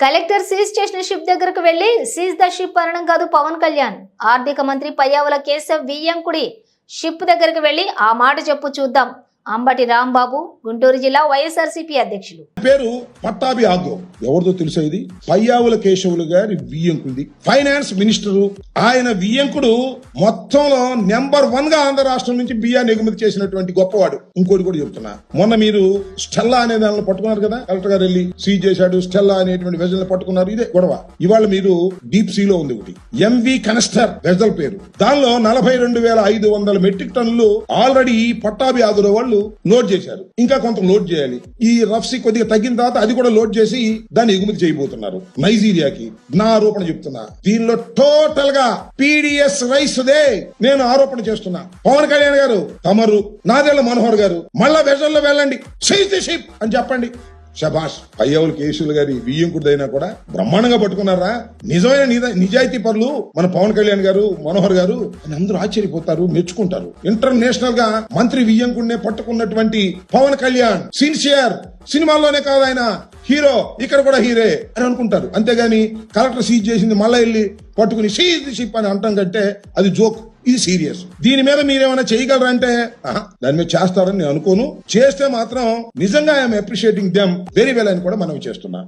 Collector seize చేసిన ship దగ్గరకు వెళ్లి సీజ్ ద షిప్ అనడం కాదు పవన్ కళ్యాణ్. ఆర్థిక మంత్రి పయ్యావుల కేశవ్ వియ్యంకుడి షిప్ దగ్గరకు వెళ్లి ఆ మాట చెప్పు చూద్దాం. అంబటి రాంబాబు, గుంటూరు జిల్లా వైఎస్ఆర్సీపీ అధ్యక్షులు. పేరు పట్టాభి ఆగో. ఎవరిదో తెలుసా? ఇది పయ్యావుల కేశవులు గారి వియ్యంకుడి, ఫైనాన్స్ మినిస్టరు. ఆయన వియ్యంకుడు మొత్తంలో నెంబర్ 1 గా ఆంధ్ర రాష్ట్రం నుంచి బియ్యాన్ని ఎగుమతి చేసినటువంటి గొప్పవాడు. ఇంకోటి కూడా చెప్తున్నా, మొన్న మీరు స్టెల్లా అనే దానిలో పట్టుకున్నారు కదా, కలెక్టర్ గారు వెళ్ళి సీజ్ చేశాడు. స్టెల్లా అనేటువంటి వెజల్ పట్టుకున్నారు. ఇదే గొడవ. ఇవాళ మీరు డీప్ సీలో ఉంది ఒకటి ఎంవి కనస్టర్ వెజల్ పేరు. దానిలో 42,500 మెట్రిక్ టన్నులు ఆల్రెడీ పట్టాభి ఆగురో వాళ్ళు లోడ్ చేశారు. ఇంకా కొంత లోడ్ చేయాలి. ఈ రఫ్ సీ కొద్దిగా తగ్గిన తర్వాత అది కూడా లోడ్ చేసి దాన్ని ఎగుమతి చేయబోతున్నారు నైజీరియాకి. నా ఆరోపణ చెప్తున్నా, దీనిలో టోటల్ గా పీడిఎస్ రైస్ దే నేను ఆరోపణ చేస్తున్నా. పవన్ కళ్యాణ్ గారు, తమరు, నాదెళ్ల మనోహర్ గారు మళ్ళా వెజల్లో వెళ్ళండి, సీజ్ ది షిప్ అని చెప్పండి. శభాష్. పయ్యావుల కేశవులు గారి బియ్యంకుడిదైనా కూడా బ్రహ్మాండంగా పట్టుకున్నారా. నిజమైన నిజాయితీ పరులు మన పవన్ కళ్యాణ్ గారు, మనోహర్ గారు అని అందరూ ఆశ్చర్యపోతారు, మెచ్చుకుంటారు. ఇంటర్నేషనల్ గా మంత్రి బియ్యంకుడినే పట్టుకున్నటువంటి పవన్ కళ్యాణ్ సిన్సియర్. సినిమాల్లోనే కాదు ఆయన హీరో, ఇక్కడ కూడా హీరే అని అనుకుంటారు. అంతేగాని కలెక్టర్ సీజ్ చేసింది మళ్ళా వెళ్ళి పట్టుకుని సీజ్ ది షిప్ అని అంటాం కంటే అది జోక్. ఇది సీరియస్. దీని మీద మీరేమైనా చేయగలరా అంటే దాని మీద చేస్తారని నేను అనుకోను. చేస్తే మాత్రం నిజంగా I'm appreciating them very well అని కూడా మనం చేస్తున్నా.